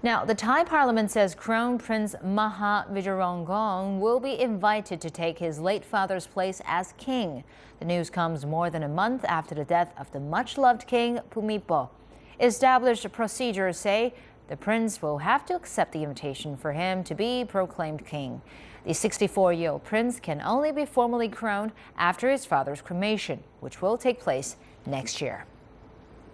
Now, the Thai parliament says Crown Prince Maha Vajiralongkorn will be invited to take his late father's place as king. The news comes more than a month after the death of the much-loved King Bhumibol. Established procedures say the prince will have to accept the invitation for him to be proclaimed king. The 64-year-old prince can only be formally crowned after his father's cremation, which will take place next year.